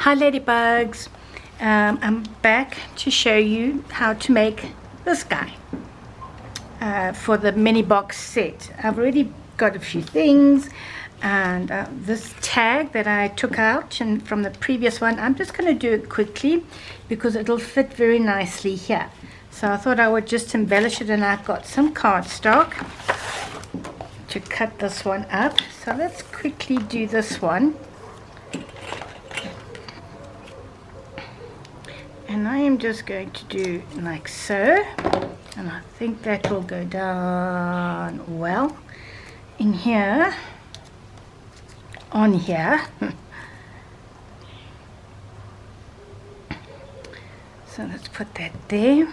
Hi ladybugs, I'm back to show you how to make this guy for the mini box set. I've already got a few things, and this tag that I took out and from the previous one, I'm just going to do it quickly because it'll fit very nicely here. So I thought I would just embellish it, and I've got some cardstock to cut this one up. So let's quickly do this one. And I am just going to do like so, and I think that will go down well in here, on here. So let's put that there.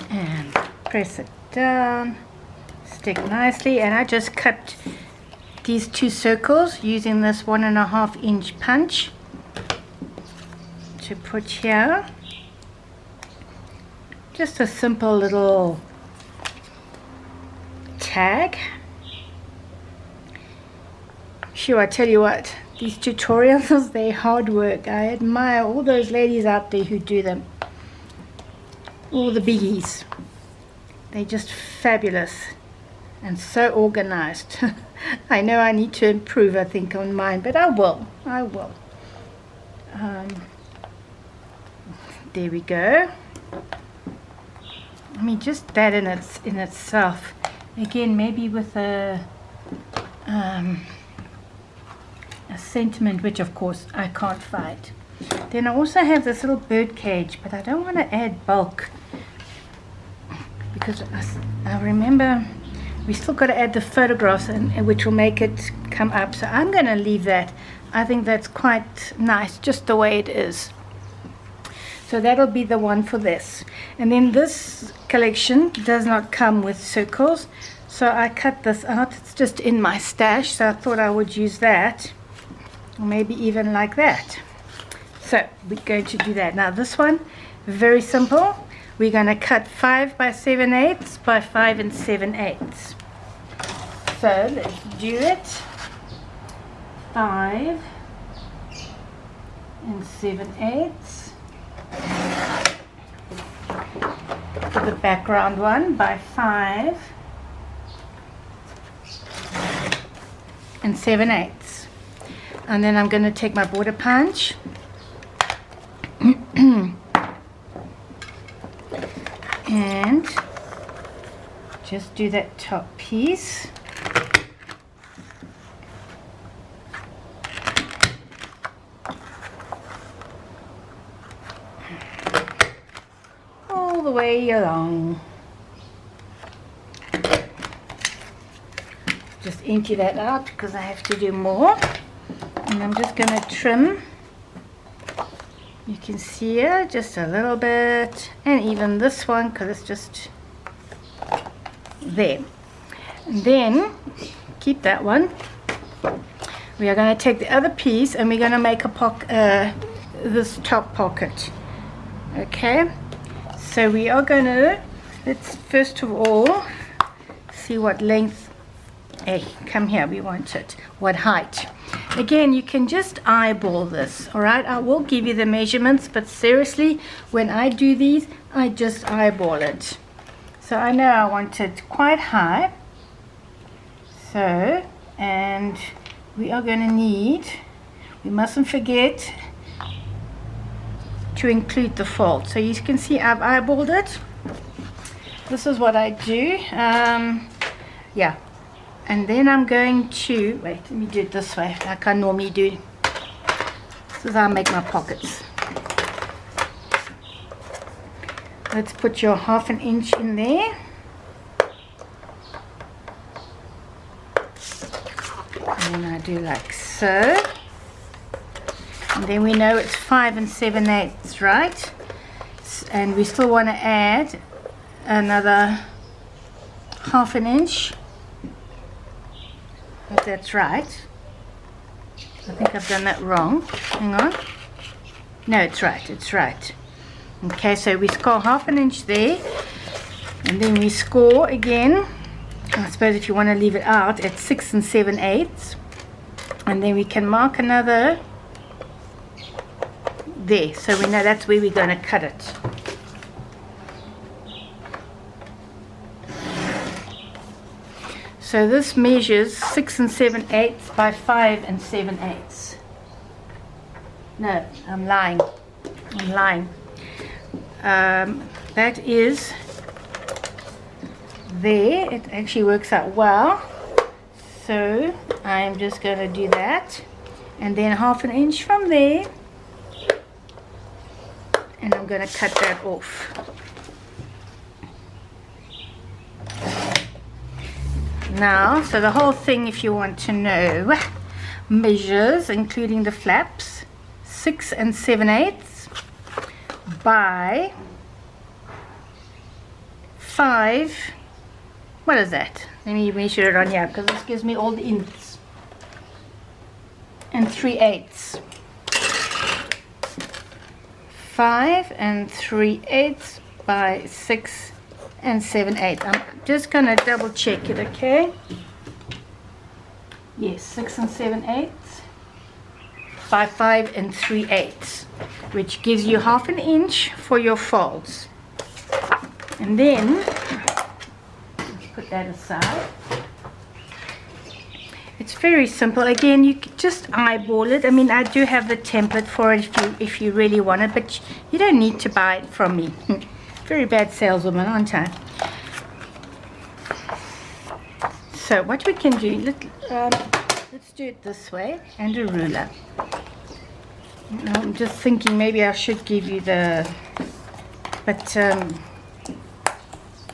And press it down, stick nicely, and I just cut these two circles using this 1.5 inch punch to put here. Just a simple little tag. Sure, I tell you what, these tutorials, they're hard work. I admire all those ladies out there who do them. All the biggies. They're just fabulous and so organized. I know I need to improve, I think, on mine, but I will. There we go. I mean, just that in itself. Again, maybe with a sentiment, which of course I can't fight. Then I also have this little bird cage, but I don't want to add bulk because I remember we still got to add the photographs, and which will make it come up. So I'm going to leave that. I think that's quite nice, just the way it is. So that'll be the one for this. And then this collection does not come with circles, so I cut this out. It's just in my stash, so I thought I would use that, or maybe even like that. So we're going to do that. Now this one, very simple. We're going to cut 5 by 7/8 by 5 7/8. So let's do it. 5 7/8. For the background one, by 5 7/8. And then I'm going to take my border punch and just do that top piece. All the way along. Just empty that out because I have to do more. And I'm just going to trim. You can see here just a little bit, and even this one because it's just there. And then keep that one. We are going to take the other piece and we're going to make a this top pocket. Okay, so we are going to, let's first of all see what length. Hey, come here, we want it. What height? Again, you can just eyeball this, all right? I will give you the measurements, but seriously, when I do these, I just eyeball it. So I know I want it quite high. So, and we are going to need, we mustn't forget to include the fold. So you can see I've eyeballed it. This is what I do. Yeah. And then I'm going to, wait, let me do it this way, like I normally do. This is how I make my pockets. Let's put your 1/2 inch in there. And then I do like so. And then we know it's 5 7/8, right? And we still want to add another 1/2 inch. If that's right. I think I've done that wrong. Hang on. No, it's right. Okay, so we score 1/2 inch there, and then we score again I suppose if you want to leave it out at 6 7/8, and then we can mark another there, so we know that's where we're going to cut it. So this measures 6 7/8 by 5 7/8. No, I'm lying. That is there. It actually works out well. So I'm just going to do that, and then 1/2 inch from there, and I'm going to cut that off. Now, so the whole thing, if you want to know, measures, including the flaps, 6 7/8 by 5. What is that? Let me measure it on here, because this gives me all the ends. And 3/8. 5 3/8 by 6 7/8. I'm just going to double check it, okay? Yes, 6 7/8 by 5 3/8, which gives you 1/2 inch for your folds. And then let's put that aside. It's very simple. Again, you could just eyeball it. I mean, I do have the template for it if you really want it, but you don't need to buy it from me. Very bad saleswoman, aren't I? So what we can do, let's do it this way, and a ruler. I'm just thinking maybe I should give you the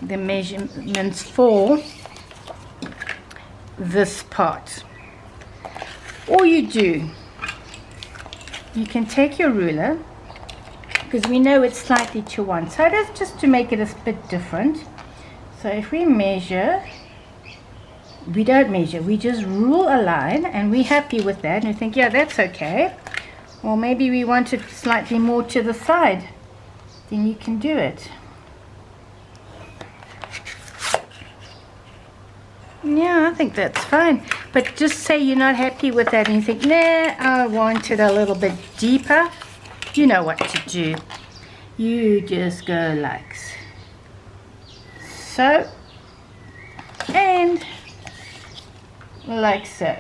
measurements for this part. All you do, you can take your ruler, because we know it's slightly to one side, it's just to make it a bit different. So if we measure, we don't measure, we just rule a line, and we're happy with that, and we think, yeah, that's okay. Or maybe we want it slightly more to the side, then you can do it. Yeah, I think that's fine. But just say you're not happy with that and you think, nah, I want it a little bit deeper. You know what to do. You just go like so, and like so,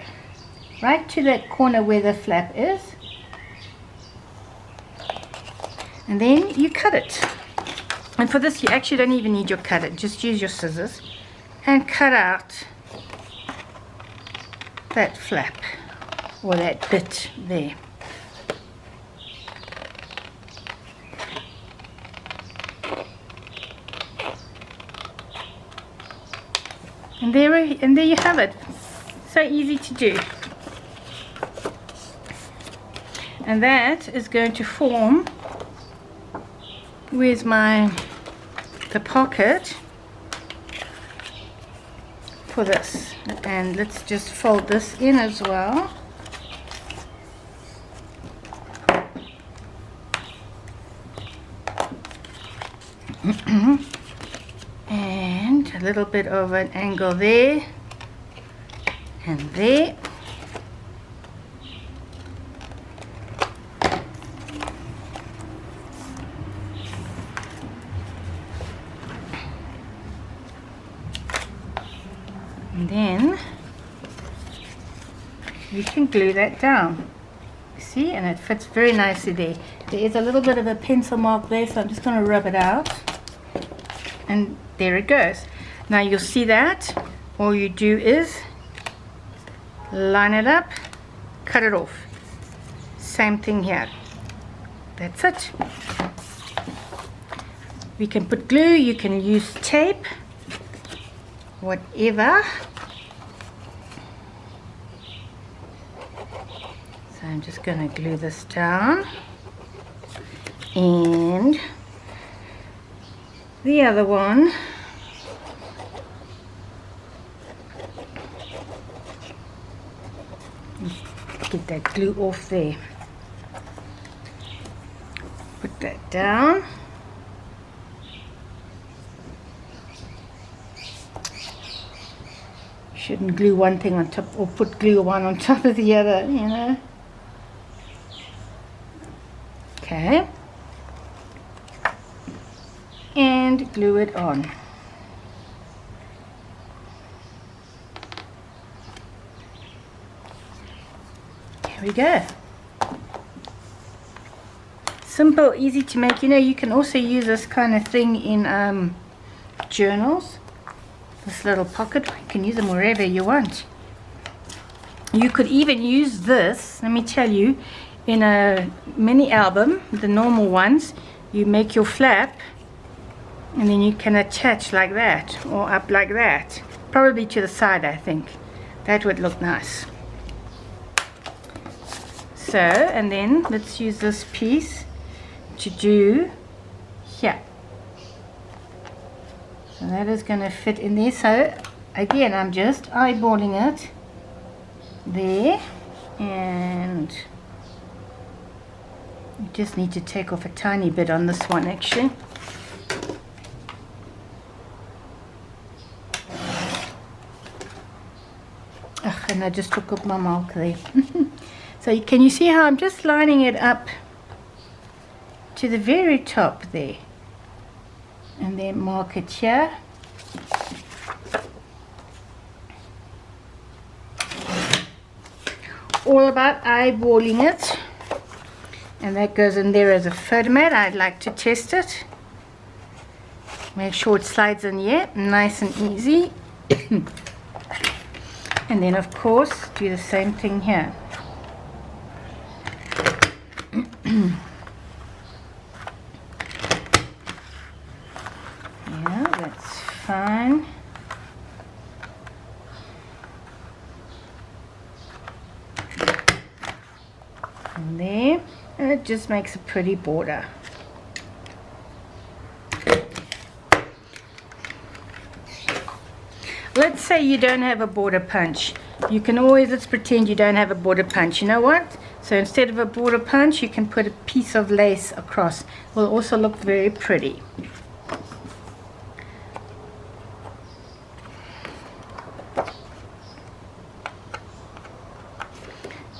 right to that corner where the flap is, and then you cut it. And for this, you actually don't even need your cutter, just use your scissors and cut out that flap or that bit there. And there you have it. So easy to do. And that is going to form, where's the pocket for this. And let's just fold this in as well. And a little bit of an angle there and there. And then you can glue that down. See, and it fits very nicely there. There is a little bit of a pencil mark there, so I'm just going to rub it out. And there it goes. Now you'll see that all you do is line it up, cut it off. Same thing here. That's it. We can put glue, you can use tape, whatever. So I'm just going to glue this down, and the other one get that glue off there. Put that down. Shouldn't glue one thing on top or put glue one on top of the other, you know. Okay. And glue it on. There we go. Simple, easy to make. You know, you can also use this kind of thing in journals. This little pocket, you can use them wherever you want. You could even use this, let me tell you, in a mini album, the normal ones. You make your flap and then you can attach like that or up like that, probably to the side. I think that would look nice. So, and then let's use this piece to do here. So that is going to fit in there. So again, I'm just eyeballing it there, and you just need to take off a tiny bit on this one actually. Ugh, and I just took up my mark there. So can you see how I'm just lining it up to the very top there, and then mark it here. All about eyeballing it, and that goes in there as a photo mat. I'd like to test it. Make sure it slides in here, nice and easy. And then of course do the same thing here. Yeah, that's fine. And there, and it just makes a pretty border. Let's say you don't have a border punch. You can always, let's pretend you don't have a border punch. You know what? So instead of a border punch, you can put a piece of lace across. It will also look very pretty.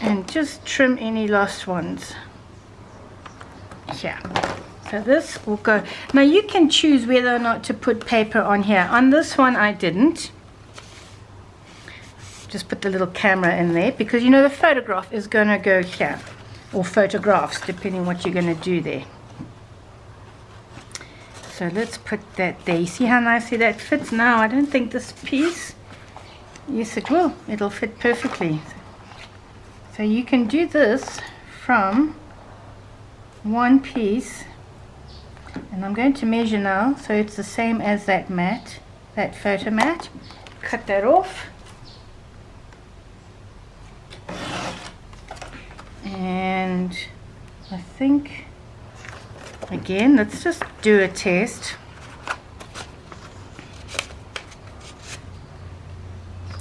And just trim any lost ones. Yeah. So this will go. Now you can choose whether or not to put paper on here. On this one I didn't. Just put the little camera in there because you know the photograph is going to go here, or photographs depending what you're going to do there. So let's put that there. You see how nicely that fits? Now I don't think this piece, yes it will, it'll fit perfectly. So you can do this from one piece, and I'm going to measure now so it's the same as that mat, that photo mat. Cut that off. And I think, again, let's just do a test.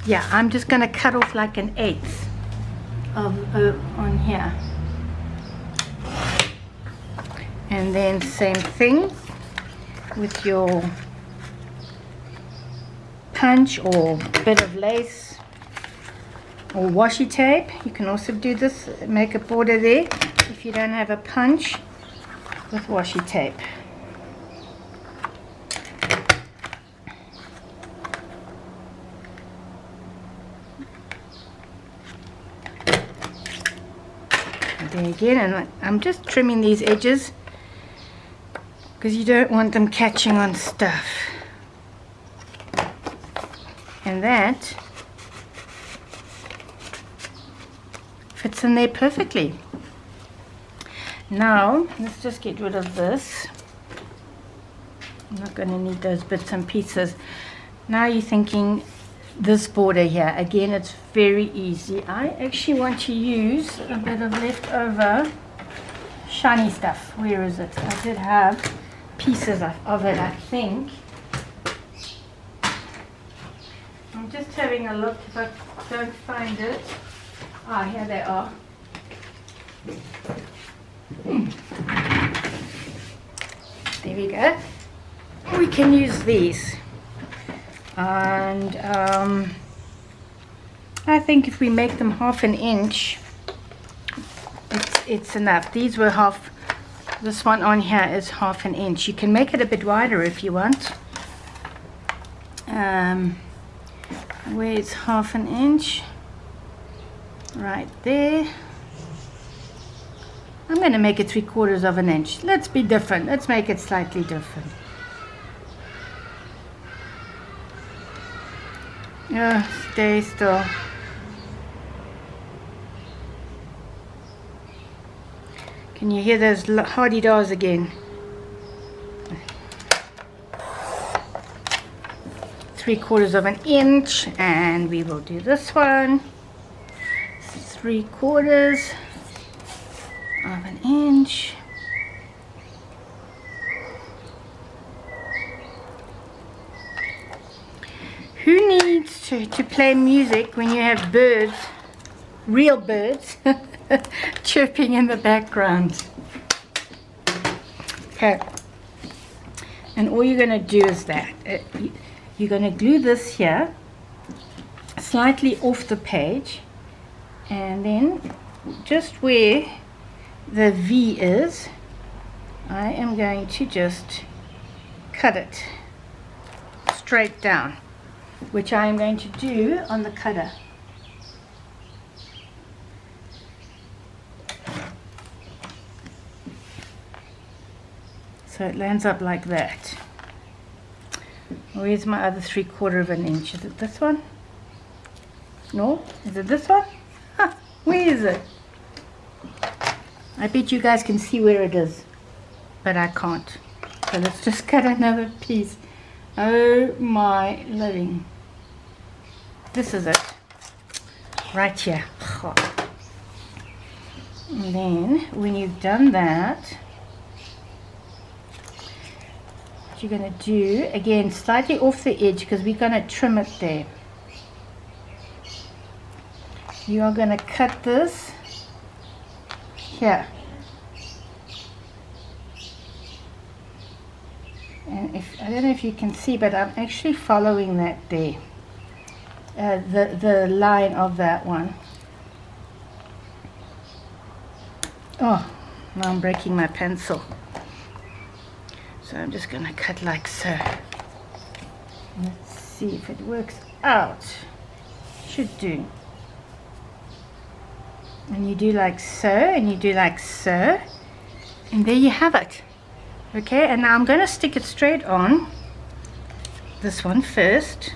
Yeah, I'm just going to cut off like an 1/8 of on here. And then same thing with your punch or bit of lace or washi tape. You can also do this, make a border there if you don't have a punch, with washi tape. And there again, and I'm just trimming these edges because you don't want them catching on stuff. And that fits in there perfectly. Now let's just get rid of this. I'm not going to need those bits and pieces. Now you're thinking this border here, again it's very easy. I actually want to use a bit of leftover shiny stuff. Where is it? I did have pieces of it, I think. I'm just having a look if I don't find it. Ah, here they are. There we go. We can use these. And I think if we make them 1/2 inch, it's enough. These were half, this one on here is 1/2 inch. You can make it a bit wider if you want. Where's 1/2 inch? Right there. I'm going to make it 3/4 inch. Let's be different. Let's make it slightly different. Oh, stay still. Can you hear those hardy-dars again? 3/4 inch, and we will do this one. 3/4 inch. Who needs to play music when you have birds, real birds, chirping in the background? Okay. And all you're going to do is that. You're going to glue this here, slightly off the page, and then just where the V is, I am going to just cut it straight down, which I am going to do on the cutter. So it lands up like that. Where's my other 3/4 inch? Is it this one? No? Is it this one? Huh, where is it? I bet you guys can see where it is, but I can't. So let's just cut another piece. Oh my living. This is it. Right here. And then when you've done that, what you're going to do, again, slightly off the edge, because we're going to trim it there. You are going to cut this here. And I don't know if you can see, but I'm actually following that there. The line of that one. Oh, now I'm breaking my pencil. So I'm just going to cut like so. Let's see if it works out. Should do. And you do like so, and you do like so, and there you have it. Okay, and now I'm going to stick it straight on this one first.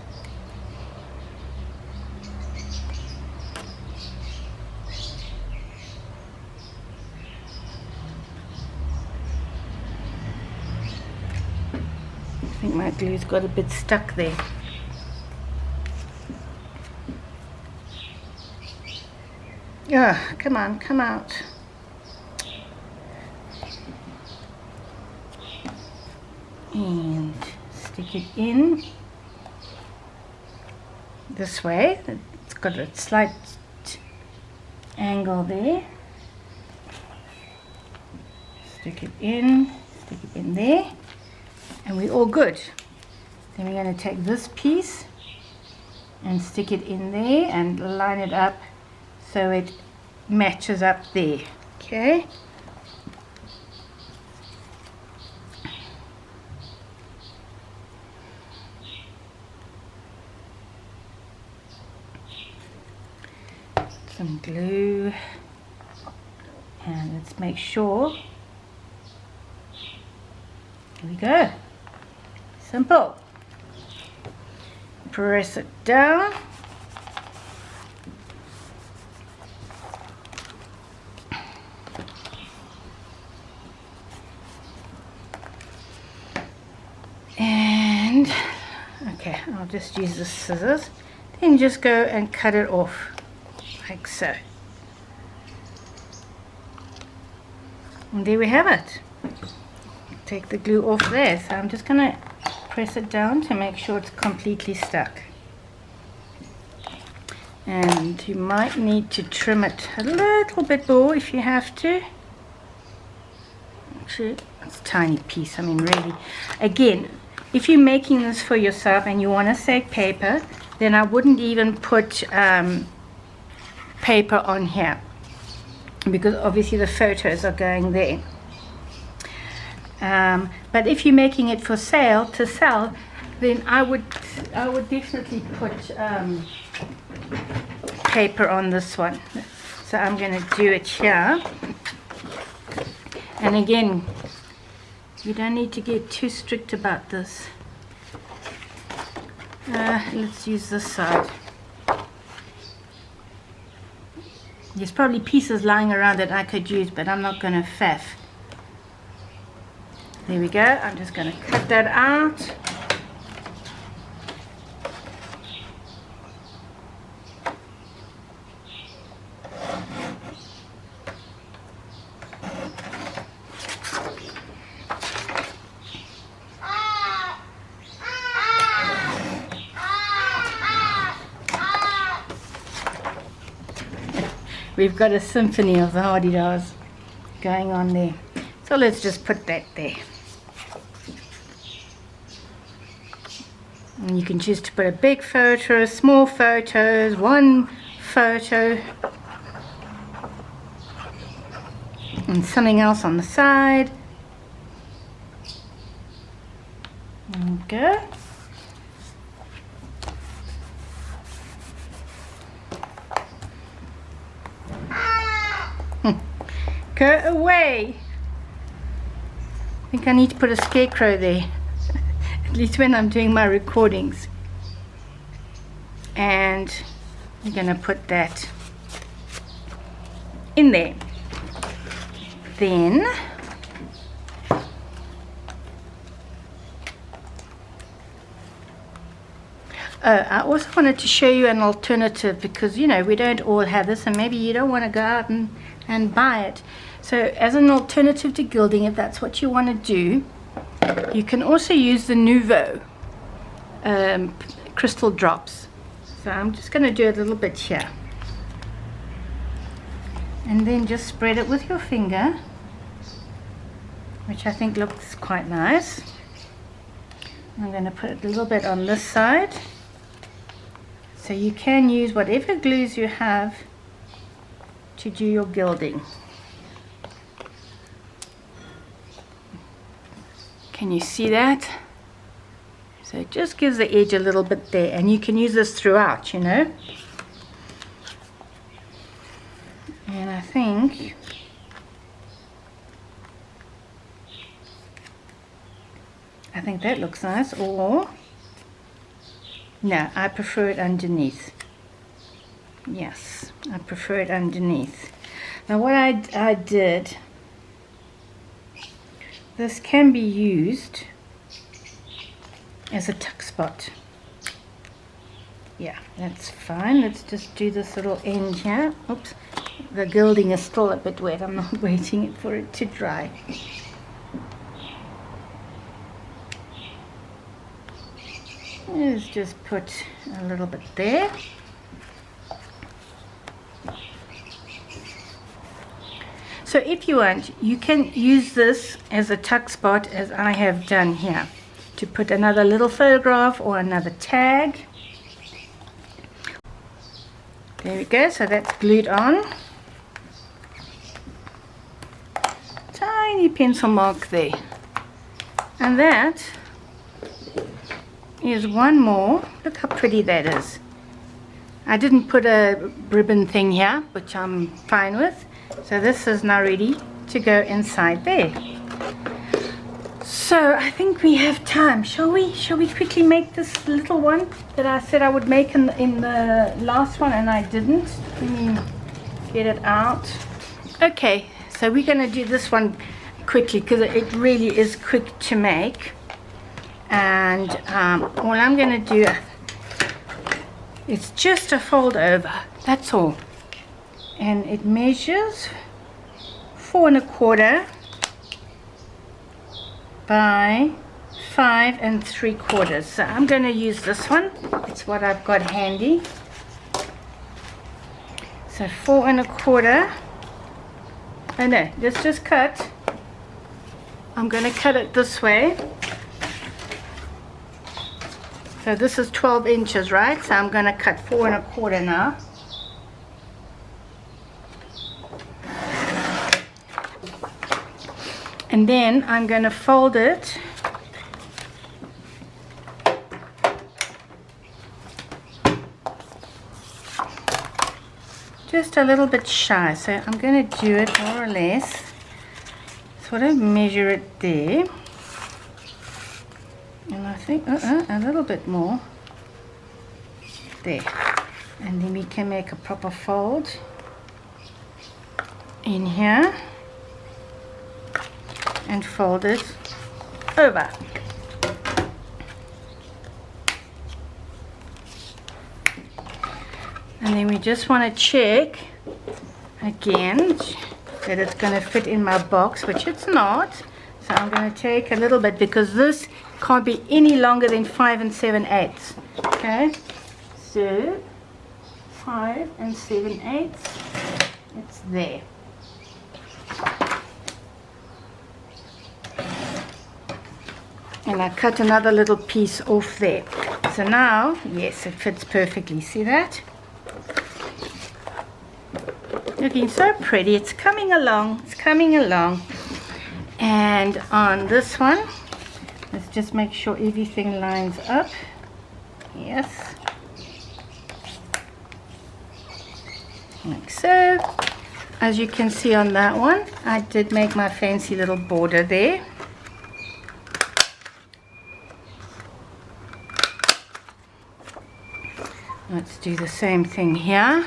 I think my glue's got a bit stuck there. Yeah, come on, come out. And stick it in this way. It's got a slight angle there. Stick it in there, and we're all good. Then we're going to take this piece and stick it in there and line it up so it matches up there. Okay. Some glue, and let's make sure. Here we go. Simple. Press it down. And okay, I'll just use the scissors. Then just go and cut it off like so. And there we have it. Take the glue off there. So I'm just going to press it down to make sure it's completely stuck. And you might need to trim it a little bit more if you have to. Actually, it's a tiny piece. I mean, really. Again, if you're making this for yourself and you want to save paper, then I wouldn't even put paper on here, because obviously the photos are going there. But if you're making it for sale, to sell, then I would definitely put paper on this one. So I'm going to do it here. And again, you don't need to get too strict about this. Let's use this side. There's probably pieces lying around that I could use, but I'm not going to faff. There we go. I'm just going to cut that out. We've got a symphony of the Hardy-Dars going on there. So let's just put that there. And you can choose to put a big photo, small photos, one photo, and something else on the side. There we go. Go away. I think I need to put a scarecrow there, at least when I'm doing my recordings. And I'm going to put that in there. Then I also wanted to show you an alternative, because you know we don't all have this, and maybe you don't want to go out and buy it. So as an alternative to gilding, if that's what you want to do, you can also use the Nouveau crystal drops. So I'm just going to do a little bit here, and then just spread it with your finger, which I think looks quite nice. I'm going to put a little bit on this side. So you can use whatever glues you have to do your gilding. Can you see that? So it just gives the edge a little bit there, and you can use this throughout, you know. And I think that looks nice. Or no, I prefer it underneath. Yes, I prefer it underneath. Now what I did, this can be used as a tuck spot. Yeah, that's fine. Let's just do this little end here. Oops, the gilding is still a bit wet. I'm not waiting for it to dry. Let's just put a little bit there. So if you want, you can use this as a tuck spot, as I have done here, to put another little photograph or another tag. There we go, so that's glued on. Tiny pencil mark there. And that is one more. Look how pretty that is. I didn't put a ribbon thing here, which I'm fine with. So this is now ready to go inside there. So I think we have time. Shall we quickly make this little one that I said I would make in the last one and I didn't? Let me get it out. Okay, so we're going to do this one quickly because it really is quick to make. And all I'm going to do, it's just a fold over, that's all. And it measures 4 1/4 by 5 3/4. So I'm going to use this one. It's what I've got handy. So 4 1/4. Oh no, let's just cut. I'm going to cut it this way. So this is 12 inches, right? So I'm going to cut 4 1/4 now. And then I'm going to fold it just a little bit shy. So I'm going to do it more or less, sort of measure it there. And I think a little bit more there. And then we can make a proper fold in here and fold it over. And then we just want to check again that it's going to fit in my box, which it's not. So I'm going to take a little bit, because this can't be any longer than 5 7/8. Okay, so 5 7/8, it's there. And I cut another little piece off there. So now, yes, it fits perfectly. See that? Looking so pretty. It's coming along. It's coming along. And on this one, let's just make sure everything lines up. Yes. Like so. As you can see on that one, I did make my fancy little border there. Let's do the same thing here.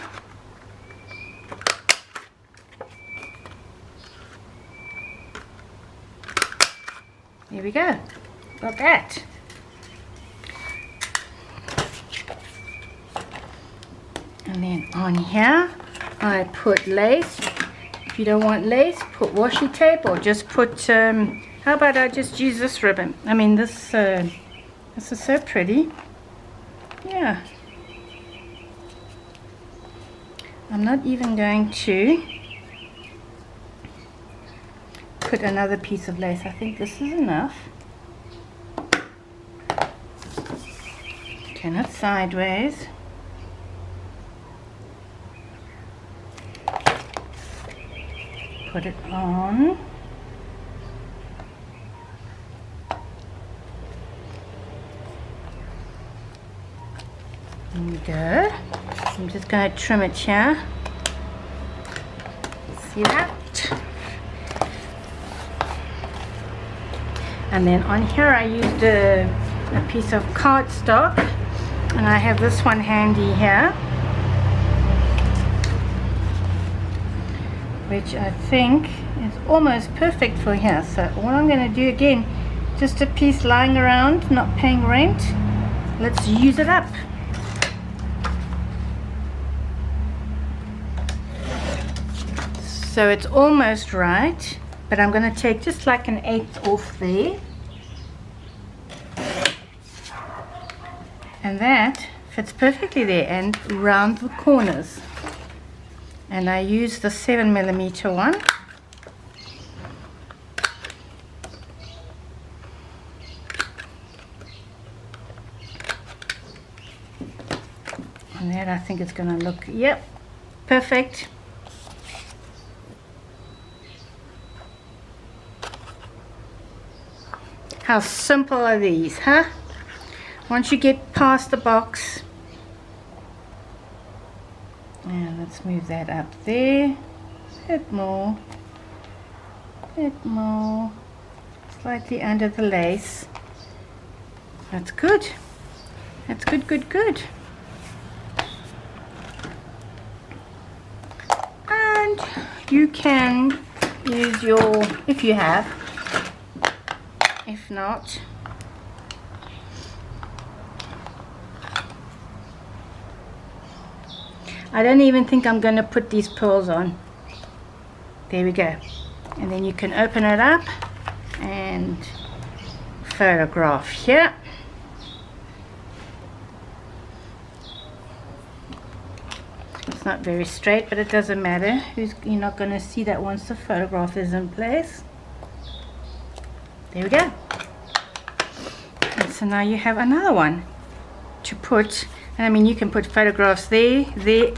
There we go. Got that. And then on here, I put lace. If you don't want lace, put washi tape, or just put, how about I just use this ribbon? I mean, this is so pretty. Yeah. I'm not even going to put another piece of lace. I think this is enough. Turn it sideways. Put it on. There we go. I'm just going to trim it here. See that? And then on here I used a piece of cardstock, and I have this one handy here, which I think is almost perfect for here. So what I'm going to do again, just a piece lying around, not paying rent, let's use it up. So it's almost right, but I'm going to take just like an 1/8 off there. And that fits perfectly there, and round the corners. And I use the 7mm one. And that, I think it's going to look, yep, perfect. How simple are these, huh? Once you get past the box, and let's move that up there, a bit more, slightly under the lace. That's good. That's good, good, good. And you can use your, if you have, if not, I don't even think I'm going to put these pearls on. There we go. And then you can open it up and photograph here. It's not very straight, but it doesn't matter. You're not going to see that once the photograph is in place. There we go. And so now you have another one to put. I mean, you can put photographs there,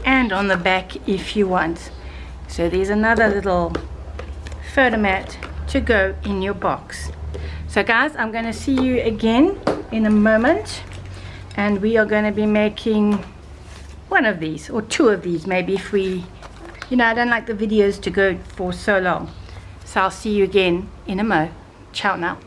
and on the back if you want. So there's another little photo mat to go in your box. So guys, I'm going to see you again in a moment, and we are going to be making one of these or two of these, maybe, if we, you know, I don't like the videos to go for so long. So I'll see you again in a mo. Ciao now.